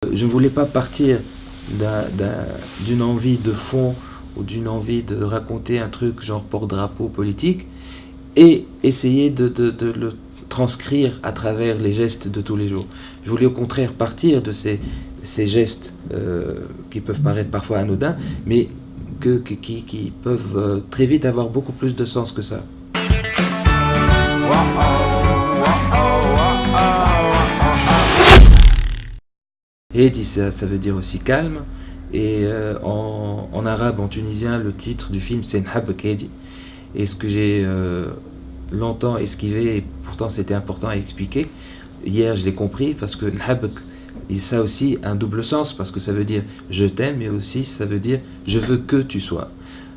Je ne voulais pas partir d'une envie de fond ou d'une envie de raconter un truc genre porte-drapeau politique et essayer de le transcrire à travers les gestes de tous les jours. Je voulais au contraire partir de ces gestes qui peuvent paraître parfois anodins, mais qui peuvent très vite avoir beaucoup plus de sens que ça. Hedi, ça veut dire aussi calme. Et en arabe, en tunisien, le titre du film c'est Nhabak Hedi. Et ce que j'ai longtemps esquivé, et pourtant c'était important à expliquer, hier je l'ai compris parce que Nhabak, et ça a aussi un double sens parce que ça veut dire je t'aime, mais aussi ça veut dire je veux que tu sois.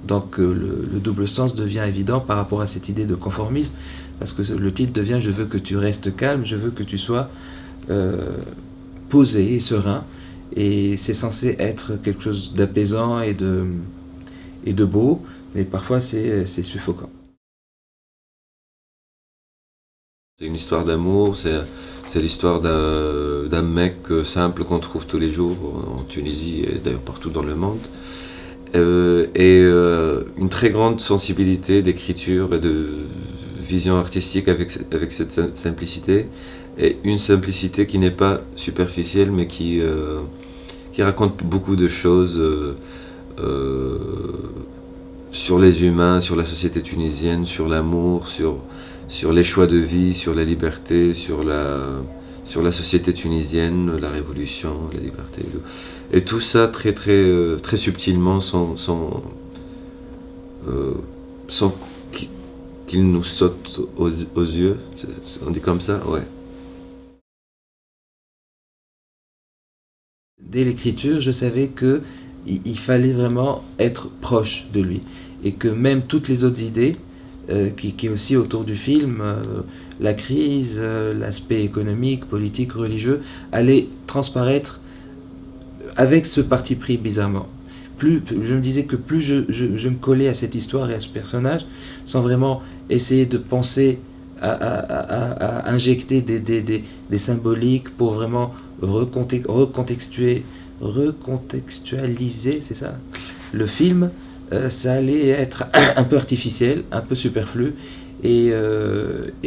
Donc le double sens devient évident par rapport à cette idée de conformisme parce que le titre devient je veux que tu restes calme, je veux que tu sois posé et serein, et c'est censé être quelque chose d'apaisant et de beau, mais parfois c'est suffocant. C'est une histoire d'amour, c'est l'histoire d'un mec simple qu'on trouve tous les jours en Tunisie et d'ailleurs partout dans le monde. Une très grande sensibilité d'écriture et de vision artistique avec cette simplicité. Et une simplicité qui n'est pas superficielle mais qui raconte beaucoup de choses sur les humains, sur la société tunisienne, sur l'amour, sur les choix de vie, sur la liberté, sur la société tunisienne, la révolution, la liberté. Et tout ça très subtilement, sans qu'il nous saute aux yeux. On dit comme ça, ouais. Dès l'écriture, je savais qu'il fallait vraiment être proche de lui. Et que même toutes les autres idées, qui est aussi autour du film, la crise, l'aspect économique, politique, religieux, allaient transparaître avec ce parti pris bizarrement. Je me disais que plus je me collais à cette histoire et à ce personnage, sans vraiment essayer de penser à injecter des symboliques pour vraiment recontextualiser, c'est ça, le film, ça allait être un peu artificiel, un peu superflu et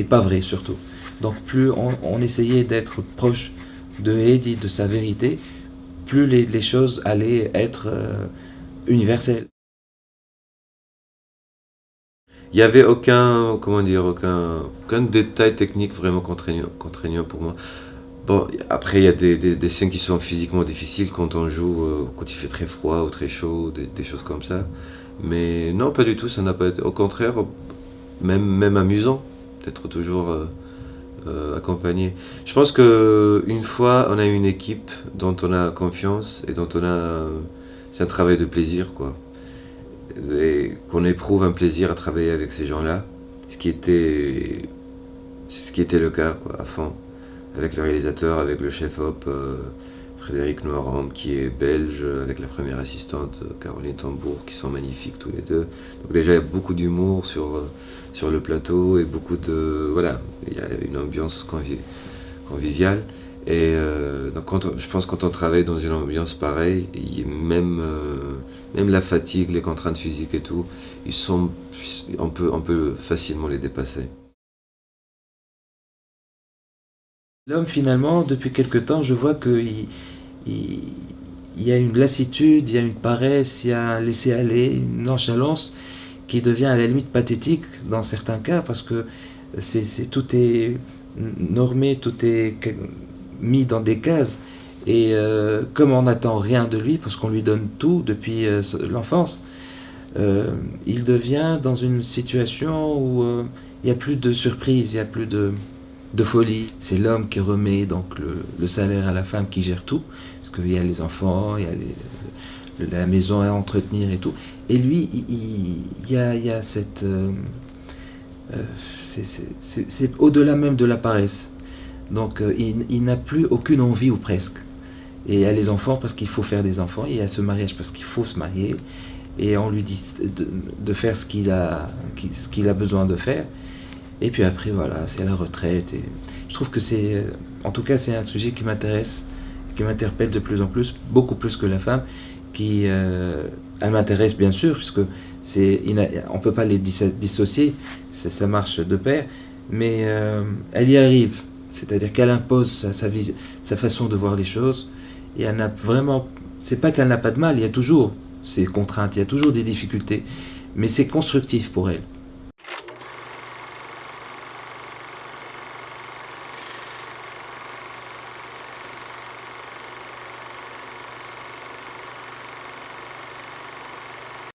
pas vrai surtout. Donc plus on essayait d'être proche de Hedi, de sa vérité, plus les choses allaient être universelles. Il n'y avait aucun détail technique vraiment contraignant pour moi. Bon, après, il y a des scènes qui sont physiquement difficiles quand on joue, quand il fait très froid ou très chaud, des choses comme ça. Mais non, pas du tout, ça n'a pas été. Au contraire, même amusant d'être toujours accompagné. Je pense qu'une fois, on a une équipe dont on a confiance et dont c'est un travail de plaisir, quoi. Et qu'on éprouve un plaisir à travailler avec ces gens-là, ce qui était le cas, quoi, à fond, avec le réalisateur, avec le chef-op Frédéric Noirambe, qui est belge, avec la première assistante Caroline Tambour, qui sont magnifiques tous les deux. Donc déjà, il y a beaucoup d'humour sur le plateau et beaucoup de... Voilà, il y a une ambiance conviviale. Et donc je pense que quand on travaille dans une ambiance pareille, même la fatigue, les contraintes physiques et tout, on peut facilement les dépasser. L'homme, finalement, depuis quelque temps, je vois qu'il y a une lassitude, il y a une paresse, il y a un laisser-aller, une nonchalance qui devient à la limite pathétique dans certains cas parce que tout est normé, tout est mis dans des cases. Et comme on n'attend rien de lui, parce qu'on lui donne tout depuis l'enfance, il devient dans une situation où il n'y a plus de surprise, il n'y a plus de folie. C'est l'homme qui remet donc le salaire à la femme qui gère tout, parce qu'il y a les enfants, il y a la maison à entretenir et tout. Et lui, il y a cette... c'est au-delà même de la paresse. Donc il n'a plus aucune envie ou presque. Et il y a les enfants parce qu'il faut faire des enfants, et il y a ce mariage parce qu'il faut se marier, et on lui dit de faire ce qu'il a besoin de faire. Et puis après, voilà, c'est la retraite. Et je trouve que en tout cas, c'est un sujet qui m'intéresse, qui m'interpelle de plus en plus, beaucoup plus que la femme, elle m'intéresse bien sûr, puisque on ne peut pas les dissocier, ça marche de pair, mais elle y arrive, c'est-à-dire qu'elle impose sa façon de voir les choses, et elle n'a vraiment, c'est pas qu'elle n'a pas de mal, il y a toujours ces contraintes, il y a toujours des difficultés, mais c'est constructif pour elle.